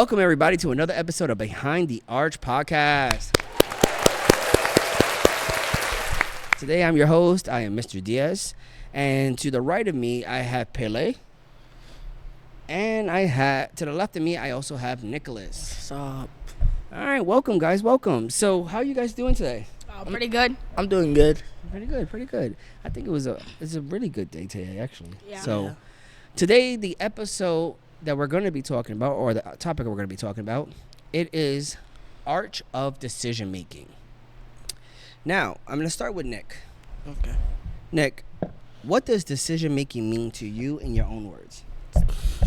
Welcome, everybody, to another episode of Behind the Arch Podcast. Today, I'm your host. I am Mr. Diaz. And to the right of me, I have Pele. And to the left of me, I also have Nicholas. What's up? All right, welcome, guys. Welcome. So, how are you guys doing today? Pretty good. I'm doing good. Pretty good. I think it's a really good day today, actually. Yeah. So, today, the episode that we're going to be talking about, or the topic we're going to be talking about, it is arch of decision making. Now, I'm going to start with Nick. Okay. Nick, what does decision making mean to you in your own words?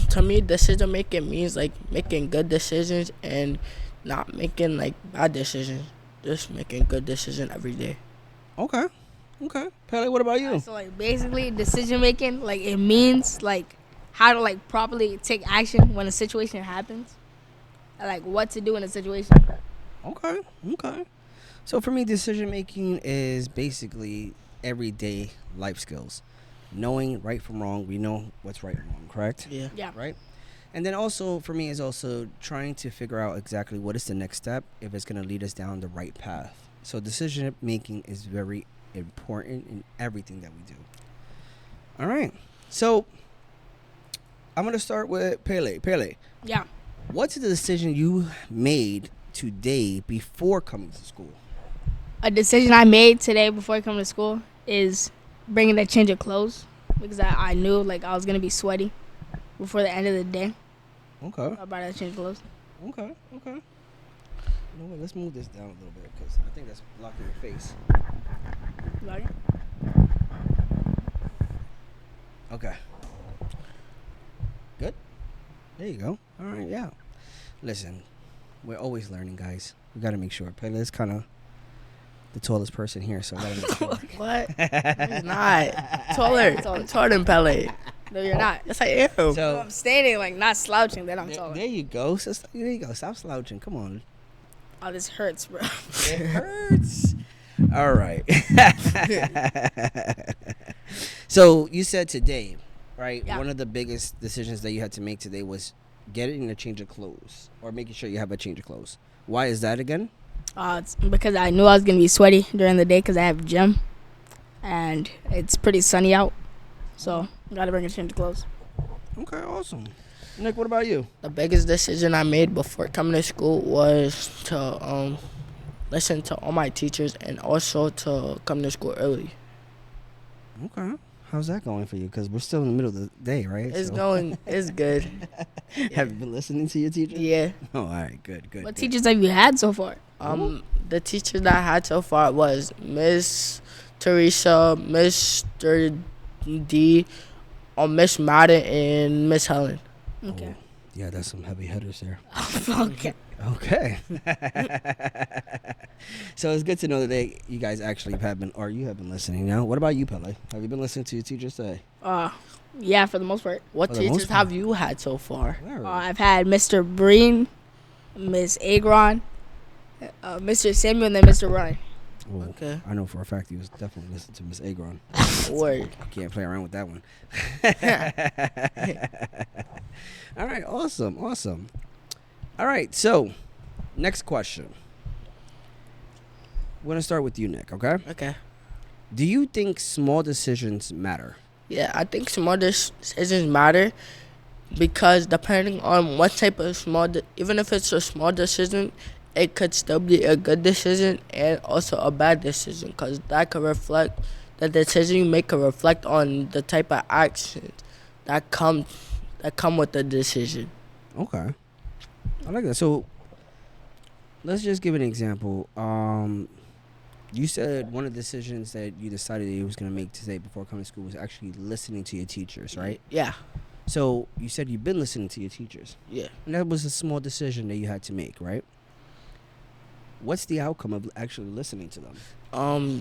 To me, decision making means like making good decisions and not making like bad decisions. Just making good decisions every day. Okay. Pele, what about you? So like basically decision making, like it means like how to like properly take action when a situation happens. And, like what to do in a situation. Okay. So for me, decision making is basically everyday life skills. Knowing right from wrong, we know what's right and wrong, correct? Yeah. Yeah. Right? And then also for me is also trying to figure out exactly what is the next step if it's going to lead us down the right path. So decision making is very important in everything that we do. All right. So I'm going to start with Pele. Pele, Yeah. what's the decision you made today before coming to school? A decision I made today before coming to school is bringing a change of clothes because I knew like I was gonna be sweaty before the end of the day. Okay. I brought a change of clothes. Okay. You know what? Let's move this down a little bit because I think that's blocking your face. Right? Okay. Good. There you go. All right. Yeah. Listen, we're always learning, guys. We got to make sure. Pele is kind of the tallest person here, so we got to make sure. What? He's not. Taller. I'm taller than Pele. No, you're not. Yes, I am. So So I'm standing like not slouching. Then I'm there, taller. there you go. There you go. Stop slouching. Come on. Oh, this hurts, bro. It hurts. All right. So you said today, right? Yeah. One of the biggest decisions that you had to make today was getting a change of clothes or making sure you have a change of clothes. Why is that again? It's because I knew I was gonna be sweaty during the day because I have gym, and it's pretty sunny out, so gotta bring a change of clothes. Okay, awesome. Nick, what about you? The biggest decision I made before coming to school was to listen to all my teachers and also to come to school early. Okay. How's that going for you? Because we're still in the middle of the day, right? It's So- going. It's good. Have you been listening to your teacher? Yeah. Oh, all right. Good. What good. teachers have you had so far? The teachers that I had so far was Miss Teresa, Mr. D, Miss Madden, and Miss Helen. Okay. Oh, yeah, that's some heavy hitters there. Okay. Okay. So it's good to know that you guys actually have been listening. Now, what about you, Pele? Have you been listening to your teachers today? Yeah, for the most part. What For the most teachers part. have you had so far? I've had Mr. Breen, Miss Agron, Mr. Samuel, and then Mr. Ryan. Oh, Okay. I know for a fact he was definitely listening to Miss Agron. Word. I can't play around with that one. All right, awesome. All right, so next question. We're going to start with you, Nick, okay? Okay. Do you think small decisions matter? Yeah, I think small decisions matter because depending on what type of even if it's a small decision, it could still be a good decision and also a bad decision because that could reflect, the decision you make could reflect on the type of actions that come with the decision. Okay. I like that. So let's just give an example. You said one of the decisions that you decided that you was going to make today before coming to school was actually listening to your teachers, right? Yeah. So you said you've been listening to your teachers. Yeah. And that was a small decision that you had to make, right? What's the outcome of actually listening to them?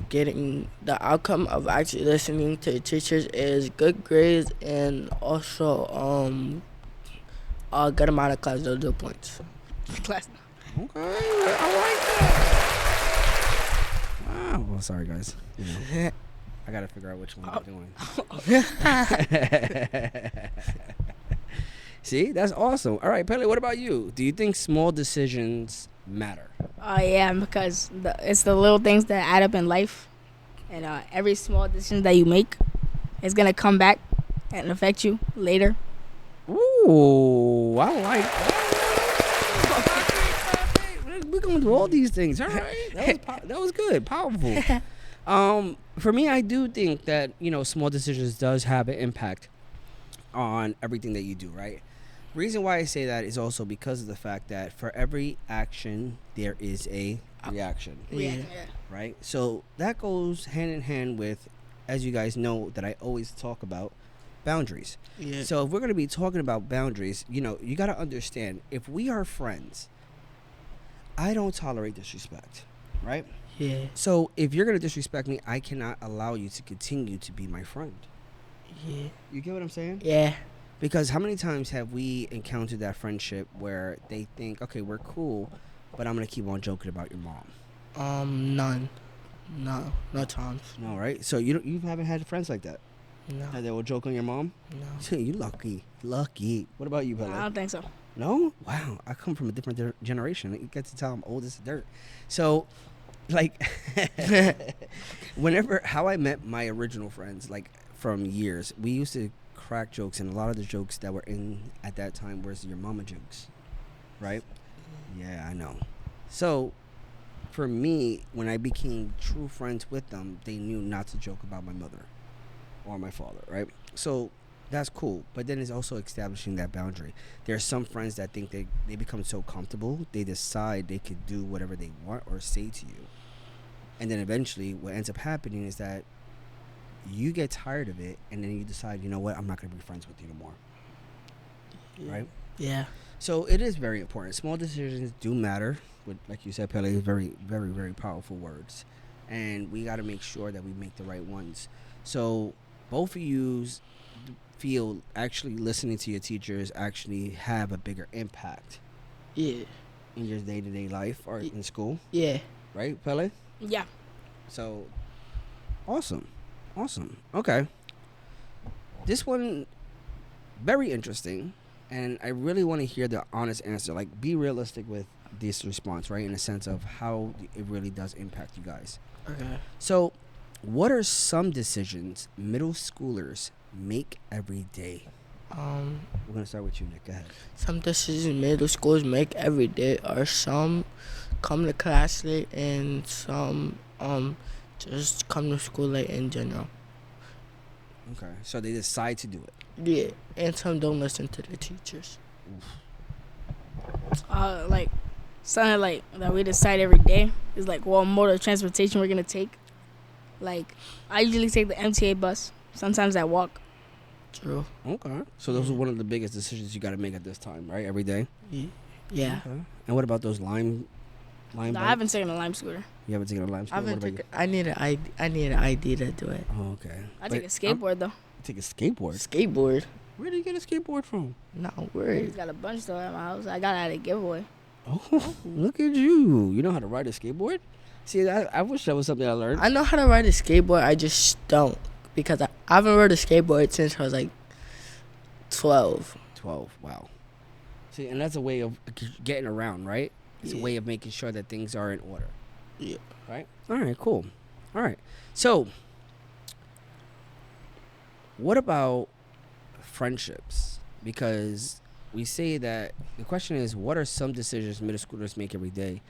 Getting the outcome of actually listening to teachers is good grades and also a good amount of class dojo points. Class. Okay, I like that. Wow. Well, sorry, guys. You know, I got to figure out which one I'm doing. See, that's awesome. All right, Pele, what about you? Do you think small decisions matter? Yeah, because it's the little things that add up in life, and every small decision that you make is gonna come back and affect you later. Ooh, I like that. We're going through all these things. All right, that was good, powerful. For me, I do think that small decisions does have an impact on everything that you do. Right. Reason why I say that is also because of the fact that for every action there is a reaction. Yeah. Right. So that goes hand in hand with, as you guys know, that I always talk about boundaries. Yeah. So if we're going to be talking about boundaries, you got to understand, if we are friends, I don't tolerate disrespect, right? Yeah. So if you're going to disrespect me, I cannot allow you to continue to be my friend. Yeah. You get what I'm saying? Yeah. Because how many times have we encountered that friendship where they think, okay, we're cool, but I'm going to keep on joking about your mom? None. No times. No, right? So you haven't had friends like that? No. That they will joke on your mom? No. You lucky. What about you, Pele? I don't think so. No? Wow. I come from a different generation. You get to tell I'm old as dirt. So, like, how I met my original friends, like, from years, we used to crack jokes, and a lot of the jokes that were in at that time was your mama jokes, right? Yeah, I know. So, for me, when I became true friends with them, they knew not to joke about my mother or my father, right? So that's cool, but then it's also establishing that boundary. There are some friends that think they become so comfortable, they decide they could do whatever they want or say to you, and then eventually what ends up happening is that you get tired of it, and then you decide, you know what, I'm not going to be friends with you anymore. Right? Yeah. So it is very important. Small decisions do matter. With, like you said, Pele, very, very, very powerful words, and we got to make sure that we make the right ones. So both of you feel actually listening to your teachers actually have a bigger impact. Yeah. In your day-to-day life or in school. Yeah. Right, Pele? Yeah. So awesome. Okay. This one, very interesting, and I really want to hear the honest answer. Like, be realistic with this response, right? In a sense of how it really does impact you guys. Okay. So, what are some decisions middle schoolers make every day? We're gonna start with you, Nick. Go ahead. Some decisions middle schools make every day are some come to class late and some just come to school late in general. Okay, so they decide to do it. Yeah, and some don't listen to the teachers. Like something like that we decide every day is like what mode of transportation we're gonna take. Like I usually take the MTA bus. Sometimes I walk. True. Okay, so those are one of the biggest decisions you got to make at this time, right? Every day. Yeah. Okay. And what about those lime? No, I bikes? haven't taken a lime scooter. You haven't taken a lime scooter. What about you? I need an ID. I need an ID to do it. Oh, okay. I take a skateboard though. Take a skateboard. Skateboard. Where did you get a skateboard from? Not I worried. just got a bunch though at my house. I got it at a giveaway. Oh, look at you! You know how to ride a skateboard? See, I wish that was something I learned. I know how to ride a skateboard. I just don't because I haven't rode a skateboard since I was like 12. 12. Wow. See, and that's a way of getting around, right? It's a way of making sure that things are in order. Yeah. Right? All right, cool. All right. So, what about friendships? Because we say that the question is, what are some decisions middle schoolers make every day?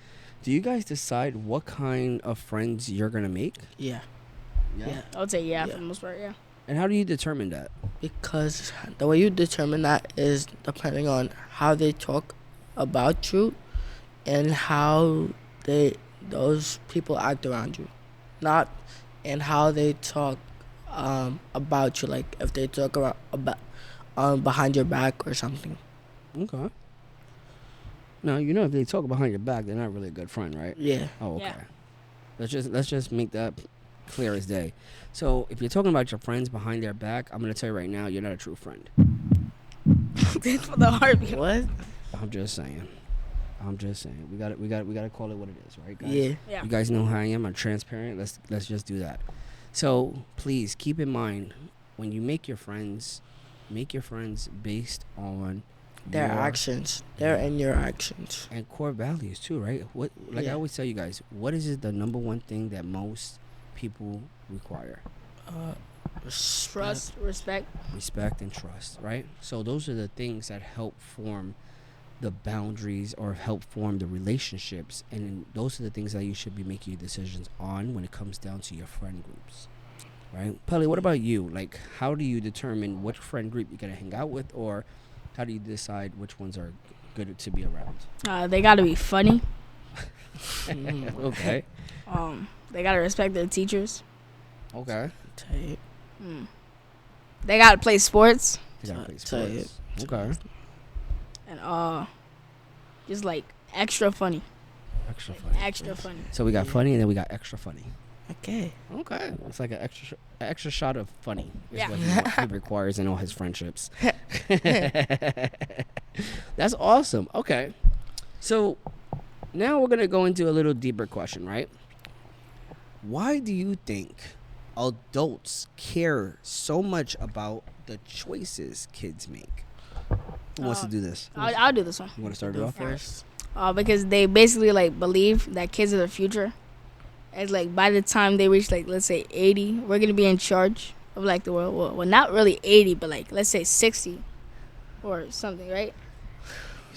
Do you guys decide what kind of friends you're going to make? Yeah. I would say yeah Yeah. for the most part. Yeah. And how do you determine that? Because the way you determine that is depending on how they talk about you and how those people act around you, not and how they talk about you. Like if they talk about behind your back or something. Okay. Now, if they talk behind your back, they're not really a good friend, right? Yeah. Oh, okay. Yeah. Let's just make that clear as day. So, if you're talking about your friends behind their back, I'm gonna tell you right now, you're not a true friend. Thanks for the heartbeat. What? I'm just saying. We gotta call it what it is, right, guys? Yeah. Yeah. You guys know how I am. I'm transparent. Let's just do that. So please keep in mind when you make your friends based on Their your actions. They're in your actions. and core values too, right? What like I Yeah. always tell you guys, what is the number one thing that most people require? Uh, Trust, respect. Respect and trust, right? So those are the things that help form the boundaries or help form the relationships, and those are the things that you should be making your decisions on when it comes down to your friend groups, right? Pelly, what about you? Like, how do you determine which friend group you're gonna hang out with, or how do you decide which ones are good to be around? They gotta be funny. Okay. They gotta respect their teachers. Okay. Tight. They gotta play sports You gotta play Tight. sports. Okay. and just like extra funny. Extra funny. Extra funny. So we got funny, and then we got extra funny. Okay. Okay. It's like an extra shot of funny. Is Yeah. what he requires in all his friendships. That's awesome. Okay. So now we're gonna go into a little deeper question, right? Why do you think adults care so much about the choices kids make? Who wants to do this? I'll do this one. You want to start it Go off? first. Because they basically like believe that kids are the future. It's like by the time they reach like let's say 80, we're gonna be in charge of like the world. Well, not really 80, but like let's say 60 or something, right?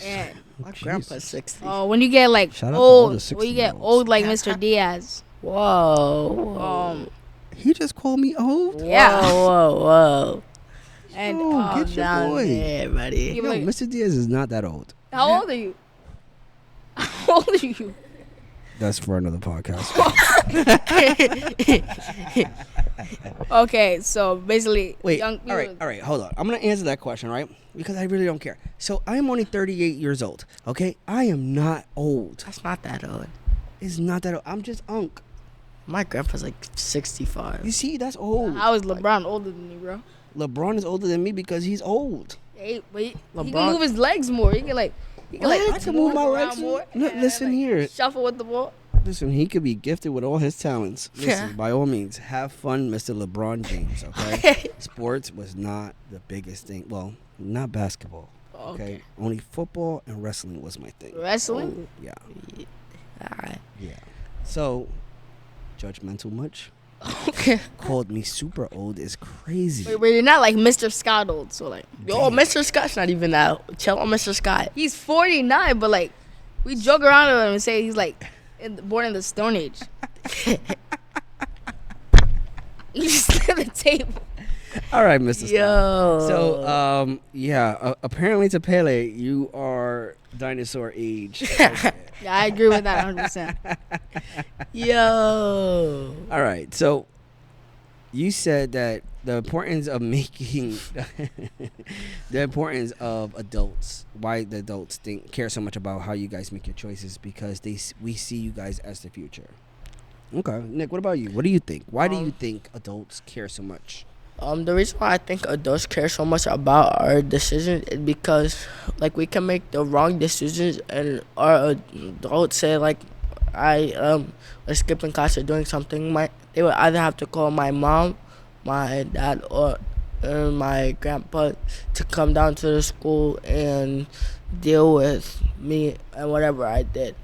And My Jeez. grandpa's 60. when you get like Shout out to all old, the when you get 60-year-olds. old like Mr. Diaz, Whoa. He just called me old. yeah. Whoa. and Oh, get your Down boy. there, buddy. Yeah. No, Like- Mr. Diaz is not that old. how old are you? How old are you? That's for another podcast. Okay, so basically, Wait, young all right, hold on. I'm going to answer that question, right? Because I really don't care. So I am only 38 years old, okay? I am not old. That's not that old. It's not that old. I'm just unk. My grandpa's like 65. You see, that's old. How is LeBron older than me, bro? LeBron is older than me because he's old. Hey, but he LeBron- can move his legs more. He can like, I can move my around legs. more No, and, listen like, here. shuffle with the ball. Listen, he could be gifted with all his talents. Listen, Yeah. by all means, have fun, Mr. LeBron James, okay? Sports was not the biggest thing. Well, not basketball, okay? Only football and wrestling was my thing. Wrestling. Yeah, Alright. yeah. So, judgmental much? Called me super old is crazy. Wait, you're not like Mr. Scott old, so like Yo, Mr. Scott's not even that. Chill on Mr. Scott. he's 49, but like we joke around with him and say he's like born in the Stone Age. You just at the table. All right, Mr. Scott. Yo. So, apparently to Pele, you are dinosaur age. Yeah, I agree with that 100%. Yo. All right, so you said that the importance of making the importance of adults, why the adults care so much about how you guys make your choices, because we see you guys as the future. Okay, Nick, what about you? What do you think? Why do you think adults care so much? The reason why I think adults care so much about our decisions is because, like, we can make the wrong decisions, and our adults say, like, I was skipping class or doing something. They would either have to call my mom, my dad, or my grandpa to come down to the school and deal with me and whatever I did.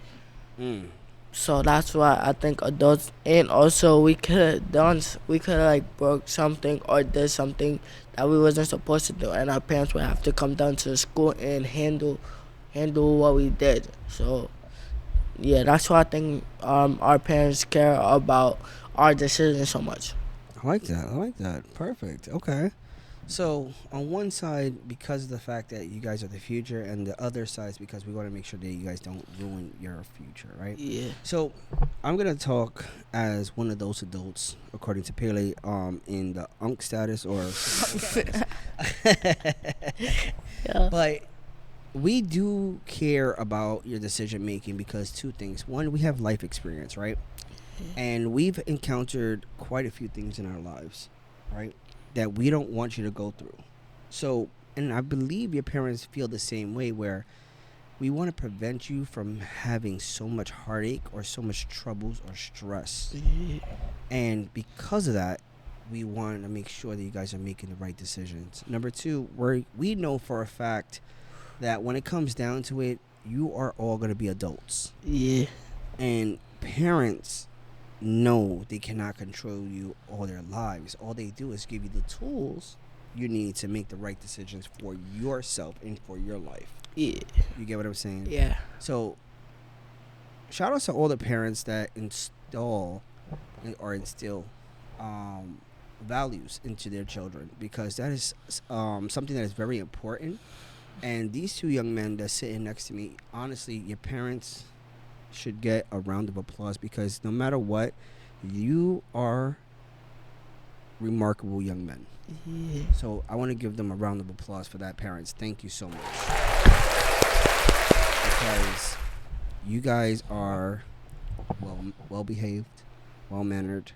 So that's why I think adults, and also we could have like broke something or did something that we wasn't supposed to do, and our parents would have to come down to the school and handle what we did. So yeah, that's why I think our parents care about our decisions so much. I like that. Perfect. Okay. So on one side, because of the fact that you guys are the future, and the other side is because we want to make sure that you guys don't ruin your future, right? Yeah. So I'm gonna talk as one of those adults, according to Pele, in the unk status or. Yeah. But we do care about your decision making because two things. One, we have life experience, right? And we've encountered quite a few things in our lives, right, that we don't want you to go through. So, and I believe your parents feel the same way, where we want to prevent you from having so much heartache or so much troubles or stress. And because of that, we want to make sure that you guys are making the right decisions. Number two, we know for a fact that when it comes down to it, you are all going to be adults. Yeah. And parents know they cannot control you all their lives. All they do is give you the tools you need to make the right decisions for yourself and for your life. Yeah. You get what I'm saying? Yeah. So, shout out to all the parents that instill values into their children, because that is something that is very important. And these two young men that's sitting next to me, honestly, your parents should get a round of applause, because no matter what, you are remarkable young men. Yeah. So I want to give them a round of applause for that, parents. Thank you so much. Because you guys are well behaved, well mannered.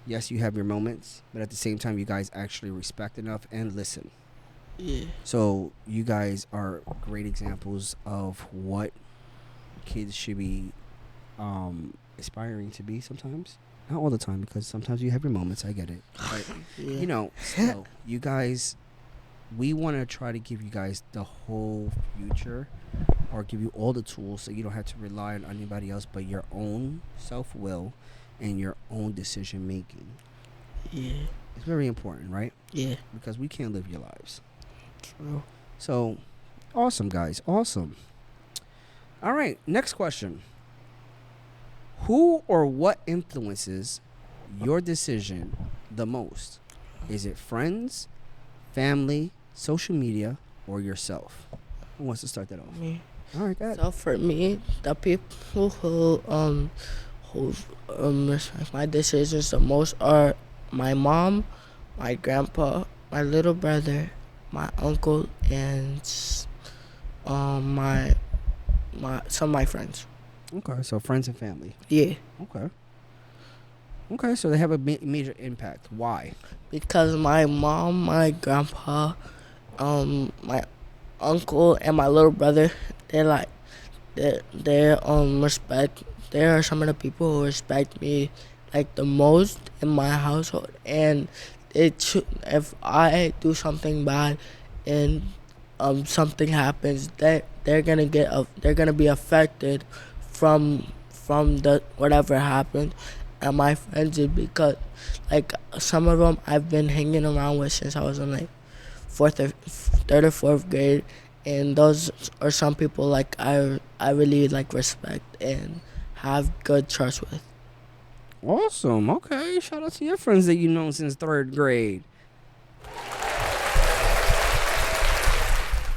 Yes, you have your moments, but at the same time, you guys actually respect enough and listen. Yeah. So you guys are great examples of what kids should be aspiring to be sometimes. Not all the time, because sometimes you have your moments. I get it. But, Yeah. So you guys, we want to try to give you guys the whole future, or give you all the tools so you don't have to rely on anybody else but your own self-will and your own decision making. Yeah. It's very important, right? Yeah. Because we can't live your lives. True. So, awesome, guys. Awesome. All right, next question. Who or what influences your decision the most? Is it friends, family, social media, or yourself? Who wants to start that off? Me. All right, go ahead. So for me, the people who respect my decisions the most are my mom, my grandpa, my little brother, my uncle, and my some of my friends. Okay, so friends and family. Yeah. Okay, so they have a major impact. Why? Because my mom, my grandpa, my uncle, and my little brother, they respect. They are some of the people who respect me like the most in my household. And if I do something bad, and something happens, they're gonna be affected from the whatever happened. And my friends is because like some of them I've been hanging around with since I was in like third or fourth grade, and those are some people like I really like respect and have good trust with. Awesome. Okay, shout out to your friends that you know since third grade.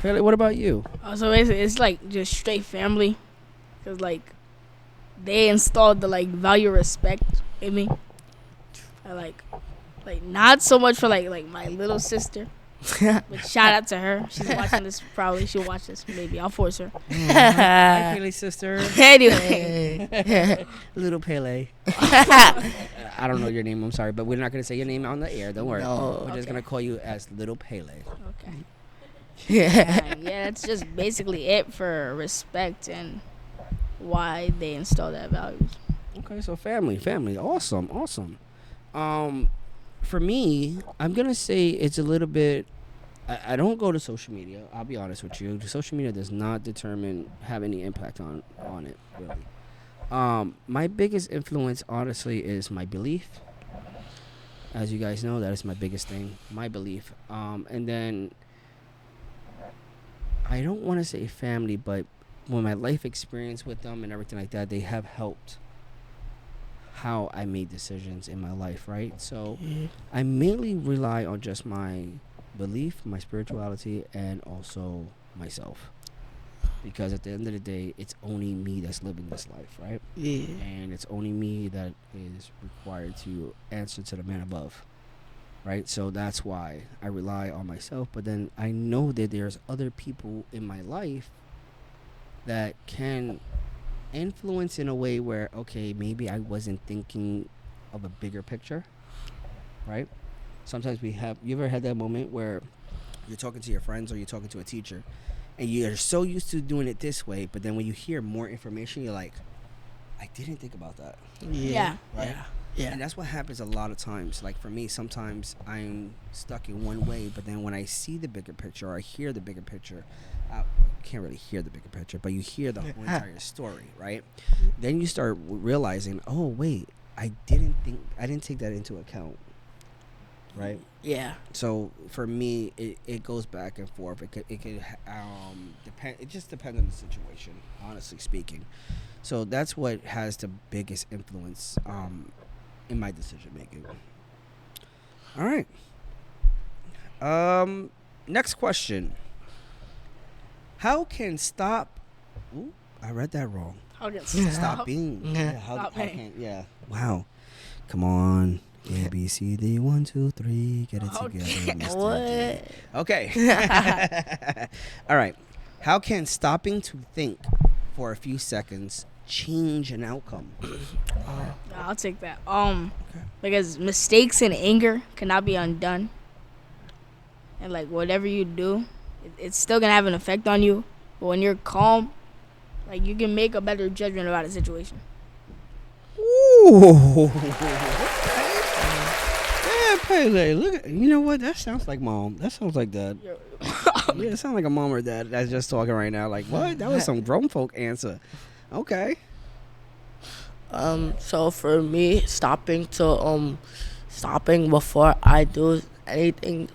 Haley, what about you? So basically, it's like just straight family, cause like they installed the like value of respect in me. I like not so much for like my little sister, but shout out to her. She's watching this probably. She'll watch this maybe. I'll force her. Hi, Haley's sister. Anyway, Little Pele. I don't know your name. I'm sorry, but we're not gonna say your name on the air. Don't worry. No. We're just gonna call you as Little Pele. okay. Yeah. Yeah, that's just basically it for respect and why they install that values. Okay, so family, awesome. For me, I'm gonna say it's a little bit. I don't go to social media. I'll be honest with you. Social media does not have any impact on it really. My biggest influence, honestly, is my belief. As you guys know, that is my biggest thing, my belief. And then I don't want to say family, but when my life experience with them and everything like that, they have helped how I made decisions in my life, right? So I mainly rely on just my belief, my spirituality, and also myself. Because at the end of the day, it's only me that's living this life, right? Yeah. And it's only me that is required to answer to the man above, right? So that's why I rely on myself. But then I know that there's other people in my life that can influence in a way where, okay, maybe I wasn't thinking of a bigger picture, right? Sometimes you ever had that moment where you're talking to your friends or you're talking to a teacher and you're so used to doing it this way, but then when you hear more information, you're like, I didn't think about that. Yeah. Right? Yeah. And that's what happens a lot of times. Like for me, sometimes I'm stuck in one way, but then when I see the bigger picture or I hear the bigger picture, you can't really hear the bigger picture, but you hear the whole entire story, right? Then you start realizing, oh wait, I didn't take that into account, right? Yeah. So for me, it goes back and forth. It could depend. It just depends on the situation, honestly speaking. So that's what has the biggest influence in my decision making. All right. Next question. How can stop? Ooh, I read that wrong. How can Stop being. Yeah. Yeah. Stop How being. can? Yeah. Wow. Come on. A B C D 1 2 3. Get it together, Mr. D. What? Okay. All right. How can stopping to think for a few seconds change an outcome? I'll take that. Okay. Because mistakes and anger cannot be undone, and like whatever you do, it's still gonna have an effect on you. But when you're calm, like you can make a better judgment about a situation. Ooh. Yeah, Pele. Look, you know what? That sounds like mom. That sounds like dad. Yeah, it sounds like a mom or dad that's just talking right now. Like, what? That was some grown folk answer. Okay. So for me, stopping before I do anything,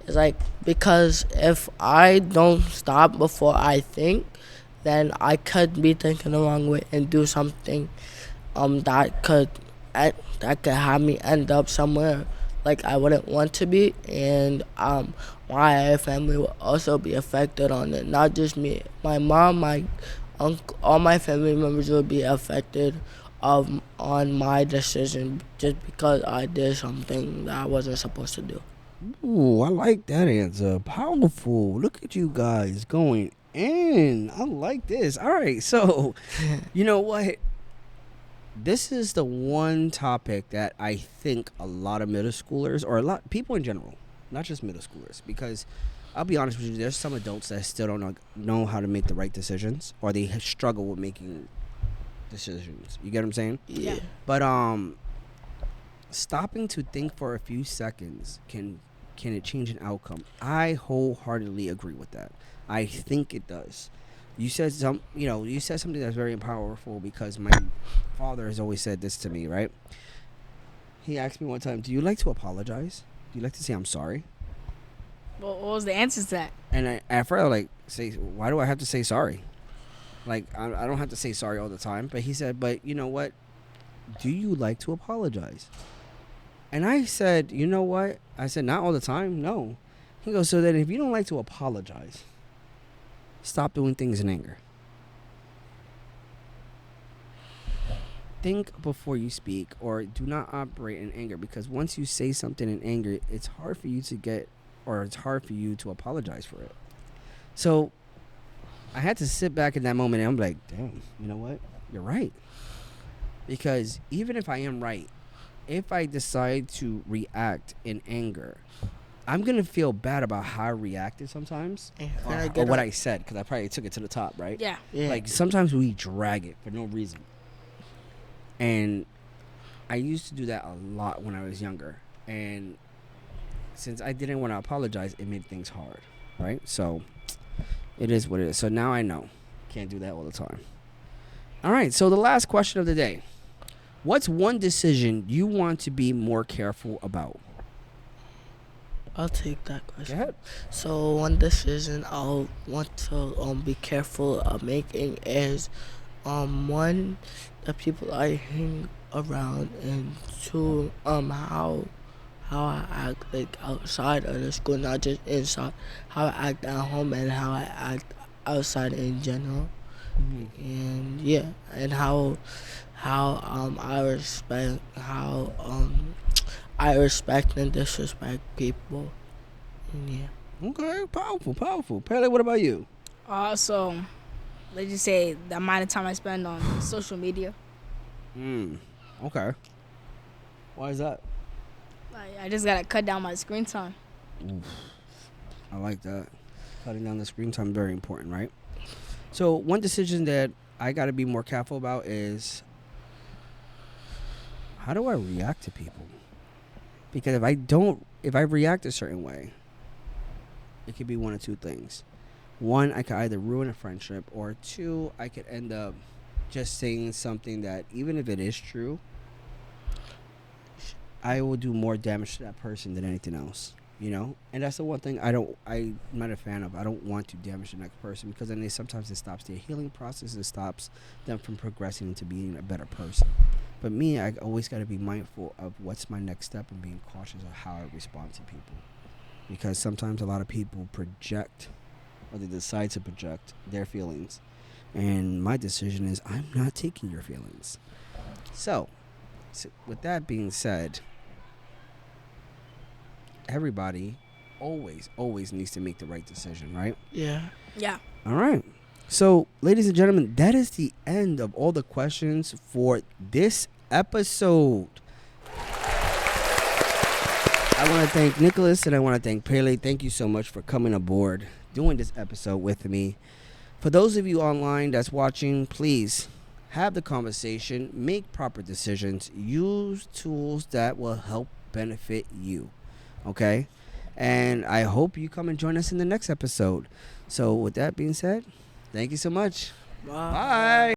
is like, because if I don't stop before I think, then I could be thinking the wrong way and do something, that could have me end up somewhere like I wouldn't want to be, and my family will also be affected on it. Not just me, my mom, my uncle, all my family members will be affected on my decision just because I did something that I wasn't supposed to do. Ooh, I like that answer. Powerful. Look at you guys going in. I like this. All right. So, you know what? This is the one topic that I think a lot of middle schoolers, or a lot people in general, not just middle schoolers, because I'll be honest with you, there's some adults that still don't know how to make the right decisions, or they struggle with making decisions. You get what I'm saying? Yeah. But stopping to think for a few seconds can it change an outcome? I wholeheartedly agree with that. I think it does. You said something that's very powerful, because my father has always said this to me, right? He asked me one time, "Do you like to apologize? Do you like to say I'm sorry?" What was the answer to that? And at first I was like, why do I have to say sorry? Like, I don't have to say sorry all the time. But he said, but you know what? Do you like to apologize? And I said, you know what? I said, not all the time, no. He goes, so then if you don't like to apologize, stop doing things in anger. Think before you speak, or do not operate in anger, because once you say something in anger, it's hard for you to apologize for it. So I had to sit back in that moment and I'm like, damn, you know what? You're right. Because even if I am right, if I decide to react in anger, I'm going to feel bad about how I reacted sometimes, or what I said, because I probably took it to the top, right? Yeah. Like, sometimes we drag it for no reason. And I used to do that a lot when I was younger. And since I didn't want to apologize, it made things hard, right? So it is what it is. So now I know. Can't do that all the time. All right, so the last question of the day. What's one decision you want to be more careful about? I'll take that Go question. ahead. So one decision I'll want to be careful of making is, one, the people I hang around, and two, how I act like outside of the school, not just inside. How I act at home and how I act outside in general. And yeah, and how I respect and disrespect people. And yeah. Okay, powerful. Pele, what about you? So let's just say the amount of time I spend on social media. Okay. Why is that? Like, I just gotta cut down my screen time. I like that. Cutting down the screen time is very important, right? So one decision that I got to be more careful about is how do I react to people? Because if I react a certain way, it could be one of two things. One, I could either ruin a friendship, or two, I could end up just saying something that, even if it is true, I will do more damage to that person than anything else. And that's the one thing I'm not a fan of. I don't want to damage the next person, because then sometimes it stops their healing process. It stops them from progressing into being a better person. But me, I always got to be mindful of what's my next step and being cautious of how I respond to people, because sometimes a lot of people project, or they decide to project their feelings, and my decision is I'm not taking your feelings. So with that being said, everybody always needs to make the right decision, right? Yeah. Yeah. All right. So, ladies and gentlemen, that is the end of all the questions for this episode. I want to thank Nicholas and I want to thank Pele. Thank you so much for coming aboard, doing this episode with me. For those of you online that's watching, please have the conversation, make proper decisions, use tools that will help benefit you. Okay? And I hope you come and join us in the next episode. So with that being said, thank you so much. Bye.